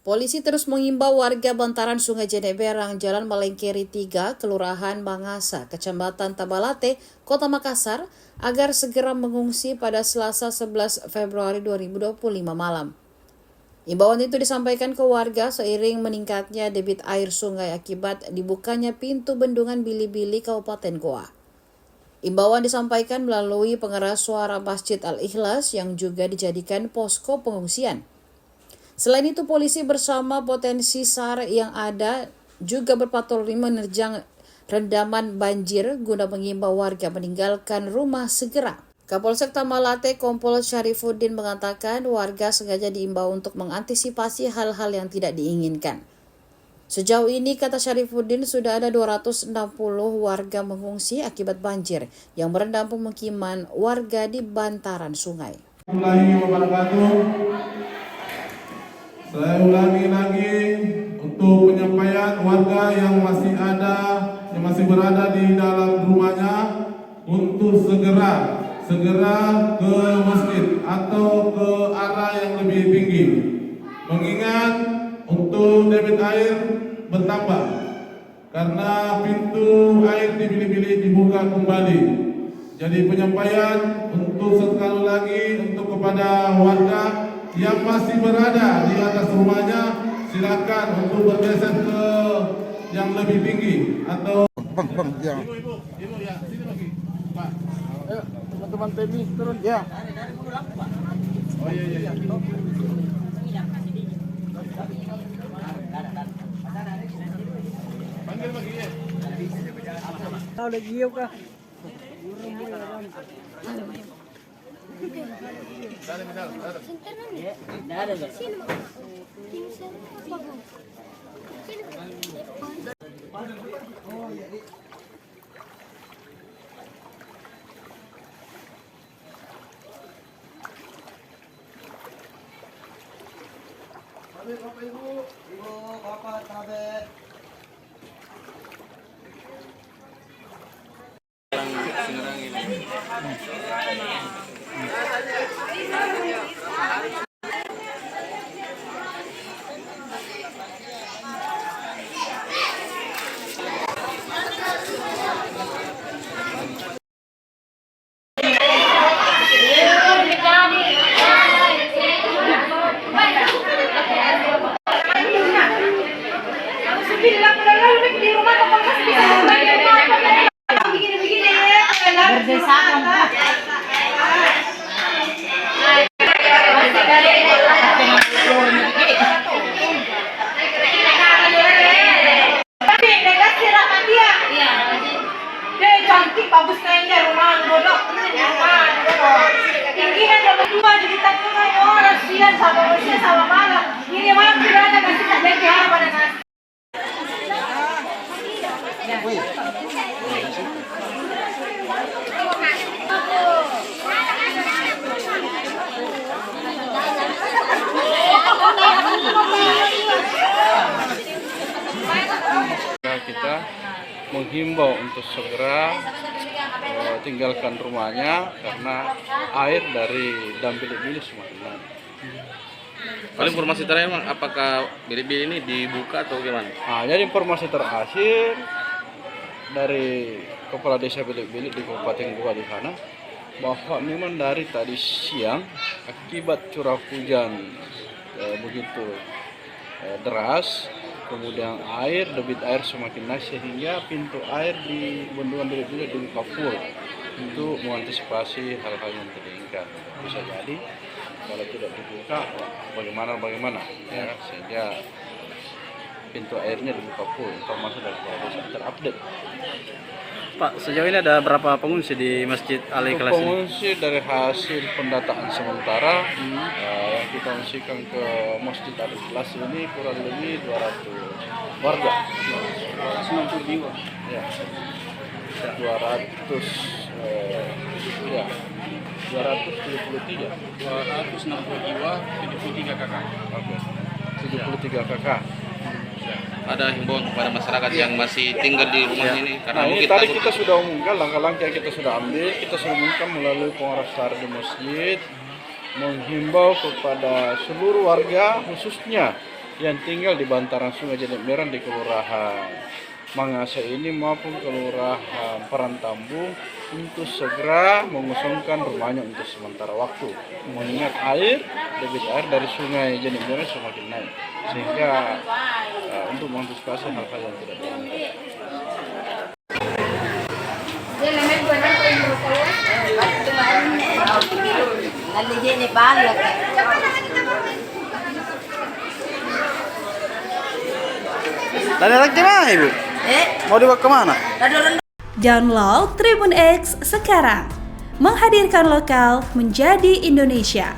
Polisi terus mengimbau warga bantaran Sungai Jeneberang, Jalan Malengkeri 3, Kelurahan Mangasa, Kecamatan Tabalate, Kota Makassar, agar segera mengungsi pada Selasa 11 Februari 2025 malam. Imbauan itu disampaikan ke warga seiring meningkatnya debit air sungai akibat dibukanya pintu bendungan Bili-Bili Kabupaten Goa. Imbauan disampaikan melalui pengeras suara Masjid Al-Ikhlas yang juga dijadikan posko pengungsian. Selain itu, polisi bersama potensi SAR yang ada juga berpatroli menerjang rendaman banjir guna mengimbau warga meninggalkan rumah segera. Kapolsek Tamalate Kompol Syarifuddin mengatakan warga sengaja diimbau untuk mengantisipasi hal-hal yang tidak diinginkan. Sejauh ini, kata Syarifuddin, sudah ada 260 warga mengungsi akibat banjir yang merendam pemukiman warga di bantaran sungai. Saya ulangi lagi untuk penyampaian warga yang masih berada di dalam rumahnya untuk segera ke masjid atau ke arah yang lebih tinggi. Mengingat untuk debit air bertambah karena pintu air di Bili-Bili dibuka kembali. Jadi penyampaian untuk sekali lagi untuk kepada warga yang masih berada di atas rumahnya, silakan untuk bergeser ke yang lebih tinggi atau ya. Ibu ya, sini lagi, Pak. Ayo, teman-teman PMI turun ya. Oh iya. Panggil lagi ya. Tahu lagi yuk kah? Ibu, bapak, tabet. Cantik bagus kayaknya rumah bodoh. Ini ada berdua di tengah orang siang sama malam. Ini malam sudah ada kasih tak lagi pada nasi. Kita menghimbau untuk segera tinggalkan rumahnya karena air dari dam Bili-Bili semakin naik. Kalau informasi terakhir, apakah Bili-Bili ini dibuka atau gimana? Nah, jadi informasi terakhir dari Kepala Desa Bili-Bili di Kabupaten Goa di sana bahwa memang dari tadi siang akibat curah hujan begitu deras, kemudian debit air semakin naik sehingga pintu air di bendungan Bili-Bili dibuka full untuk mengantisipasi hal-hal yang tidak diinginkan. Bisa jadi kalau tidak dibuka bagaimana ya, sehingga pintu airnya dibuka full. Informasi dari desa terupdate. Pak, sejauh ini ada berapa pengungsi di Masjid Al-Ikhlas ini? Pengungsi dari hasil pendataan sementara yang kita ungsikan ke Masjid Al-Ikhlas ini kurang lebih 200 warga. 90 jiwa. Ya. 200 ya. 273. 260 jiwa, 73 kakak. Oke. 73 kakak. Ada himbauan kepada masyarakat yang masih tinggal di rumah ini karena Nah, ini mungkin tadi takut. kita sudah umumkan langkah-langkah yang kita sudah ambil. Kita sudah umumkan melalui pengeras suara di masjid, menghimbau kepada seluruh warga khususnya yang tinggal di bantaran Sungai Jeneberang di Kelurahan Mangasa ini maupun Kelurahan Parantambung untuk segera mengosongkan rumahnya untuk sementara waktu, mengingat debit air dari Sungai Jeneberang semakin naik, sehingga untuk mengantisipasi hal-hal yang tidak diinginkan. Tadi lagi mana Ibu? Mau dibawa kemana? Download Tribun X sekarang. Menghadirkan lokal menjadi Indonesia.